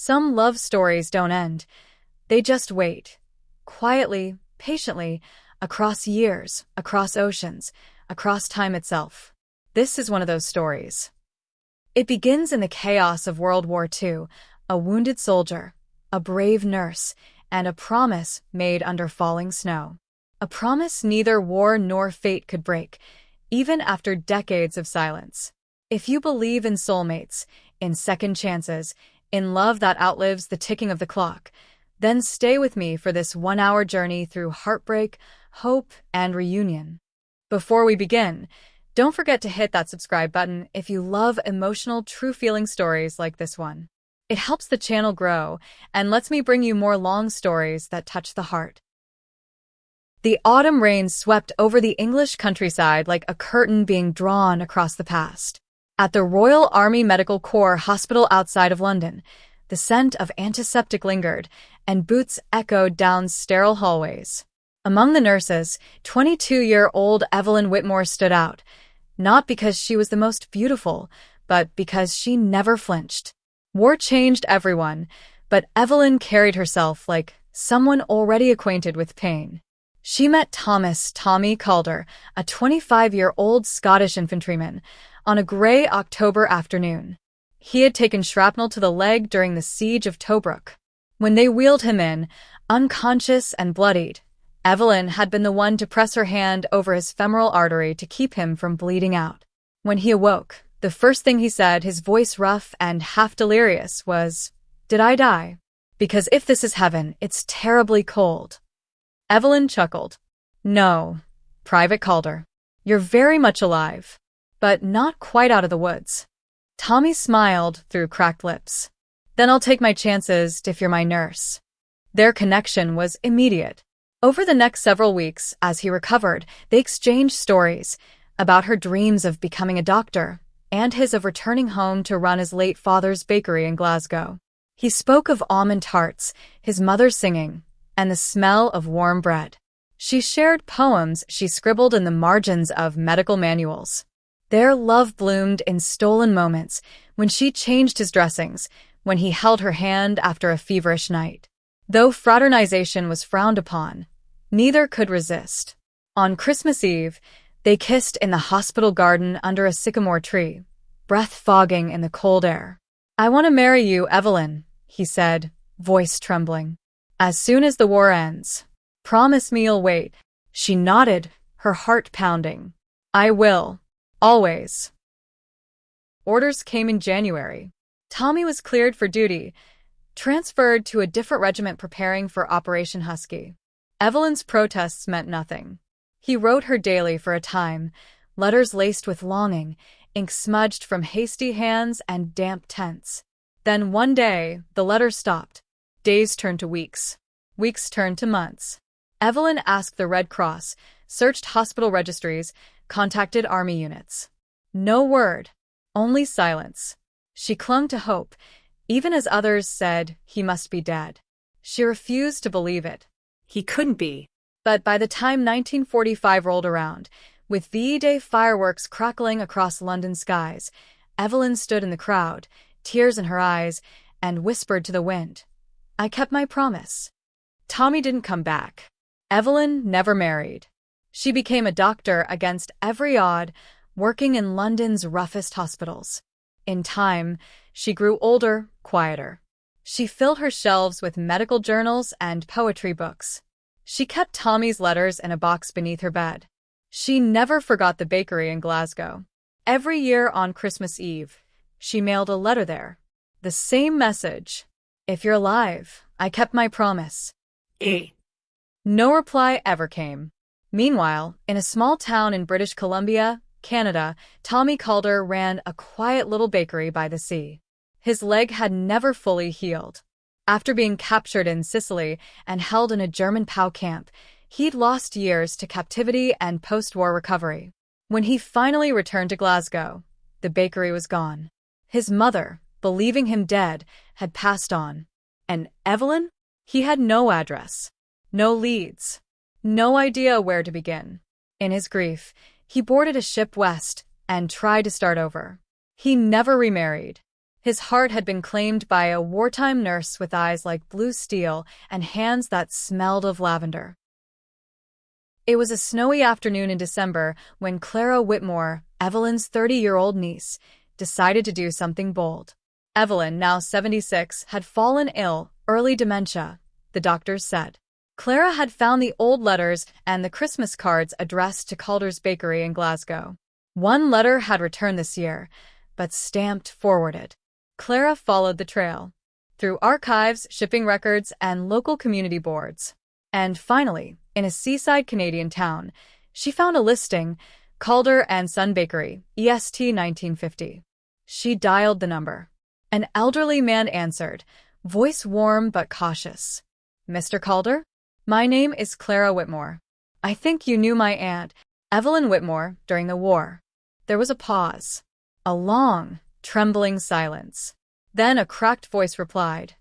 Some love stories don't end. They just wait. Quietly, patiently, across years, across oceans, across time itself. This is one of those stories. It begins in the chaos of World War II, a wounded soldier, a brave nurse, and a promise made under falling snow. A promise neither war nor fate could break, even after decades of silence. If you believe in soulmates, in second chances, in love that outlives the ticking of the clock, then stay with me for this one-hour journey through heartbreak, hope, and reunion. Before we begin, don't forget to hit that subscribe button if you love emotional, true-feeling stories like this one. It helps the channel grow and lets me bring you more long stories that touch the heart. The autumn rain swept over the English countryside like a curtain being drawn across the past. At the Royal Army Medical Corps Hospital outside of London, the scent of antiseptic lingered, and boots echoed down sterile hallways. Among the nurses, 22-year-old Evelyn Whitmore stood out, not because she was the most beautiful, but because she never flinched. War changed everyone, but Evelyn carried herself like someone already acquainted with pain. She met Tommy Calder, a 25-year-old Scottish infantryman, on a grey October afternoon. He had taken shrapnel to the leg during the siege of Tobruk. When they wheeled him in, unconscious and bloodied, Evelyn had been the one to press her hand over his femoral artery to keep him from bleeding out. When he awoke, the first thing he said, his voice rough and half delirious, was, "Did I die? Because if this is heaven, it's terribly cold." Evelyn chuckled. "No, Private Calder. You're very much alive, but not quite out of the woods." Tommy smiled through cracked lips. "Then I'll take my chances if you're my nurse." Their connection was immediate. Over the next several weeks, as he recovered, they exchanged stories about her dreams of becoming a doctor and his of returning home to run his late father's bakery in Glasgow. He spoke of almond tarts, his mother singing, and the smell of warm bread. She shared poems she scribbled in the margins of medical manuals. Their love bloomed in stolen moments, when she changed his dressings, when he held her hand after a feverish night. Though fraternization was frowned upon, neither could resist. On Christmas Eve, they kissed in the hospital garden under a sycamore tree, breath fogging in the cold air. "I want to marry you, Evelyn," he said, voice trembling. "As soon as the war ends. Promise me you'll wait." She nodded, her heart pounding. "I will. Always." Orders came in January. Tommy was cleared for duty, transferred to a different regiment preparing for Operation Husky. Evelyn's protests meant nothing. He wrote her daily for a time, letters laced with longing, ink smudged from hasty hands and damp tents. Then one day, the letters stopped. Days turned to weeks. Weeks turned to months. Evelyn asked the Red Cross, searched hospital registries, contacted army units. No word, only silence. She clung to hope, even as others said he must be dead. She refused to believe it. He couldn't be. But by the time 1945 rolled around, with VE Day fireworks crackling across London skies, Evelyn stood in the crowd, tears in her eyes, and whispered to the wind, "I kept my promise." Tommy didn't come back. Evelyn never married. She became a doctor against every odd, working in London's roughest hospitals. In time, she grew older, quieter. She filled her shelves with medical journals and poetry books. She kept Tommy's letters in a box beneath her bed. She never forgot the bakery in Glasgow. Every year on Christmas Eve, she mailed a letter there. The same message. "If you're alive, I kept my promise." No reply ever came. Meanwhile, in a small town in British Columbia, Canada, Tommy Calder ran a quiet little bakery by the sea. His leg had never fully healed. After being captured in Sicily and held in a German POW camp, he'd lost years to captivity and post-war recovery. When he finally returned to Glasgow, the bakery was gone. His mother, believing him dead, had passed on. And Evelyn? He had no address, no leads, no idea where to begin. In his grief, he boarded a ship west and tried to start over. He never remarried. His heart had been claimed by a wartime nurse with eyes like blue steel and hands that smelled of lavender. It was a snowy afternoon in December when Clara Whitmore, Evelyn's 30-year-old niece, decided to do something bold. Evelyn, now 76, had fallen ill, early dementia, the doctors said. Clara had found the old letters and the Christmas cards addressed to Calder's Bakery in Glasgow. One letter had returned this year, but stamped forwarded. Clara followed the trail, through archives, shipping records, and local community boards. And finally, in a seaside Canadian town, she found a listing, Calder and Son Bakery, EST 1950. She dialed the number. An elderly man answered, voice warm but cautious. Mr. Calder? My name is Clara Whitmore. I think you knew my aunt, Evelyn Whitmore, during the war. There was a pause. A long, trembling silence. Then a cracked voice replied,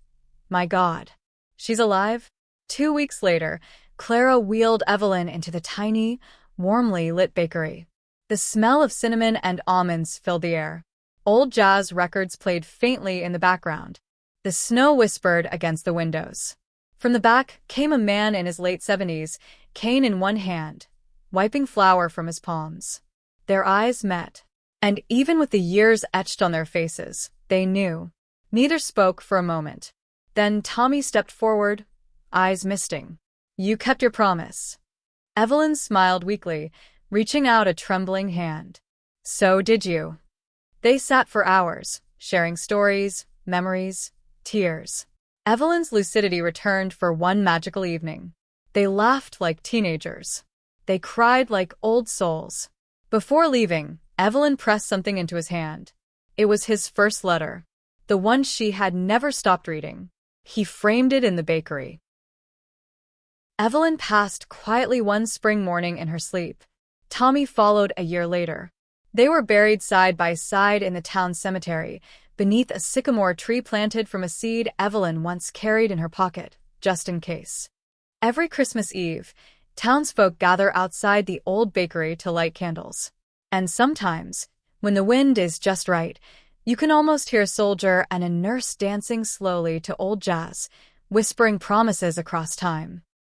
My God. She's alive? 2 weeks later, Clara wheeled Evelyn into the tiny, warmly lit bakery. The smell of cinnamon and almonds filled the air. Old jazz records played faintly in the background. The snow whispered against the windows. From the back came a man in his late 70s, cane in one hand, wiping flour from his palms. Their eyes met, and even with the years etched on their faces, they knew. Neither spoke for a moment. Then Tommy stepped forward, eyes misting. You kept your promise. Evelyn smiled weakly, reaching out a trembling hand. So did you. They sat for hours, sharing stories, memories, tears. Evelyn's lucidity returned for one magical evening. They laughed like teenagers. They cried like old souls. Before leaving, Evelyn pressed something into his hand. It was his first letter, the one she had never stopped reading. He framed it in the bakery. Evelyn passed quietly one spring morning in her sleep. Tommy followed a year later. They were buried side by side in the town cemetery, beneath a sycamore tree planted from a seed Evelyn once carried in her pocket, just in case. Every Christmas Eve, townsfolk gather outside the old bakery to light candles. And sometimes, when the wind is just right, you can almost hear a soldier and a nurse dancing slowly to old jazz, whispering promises across time.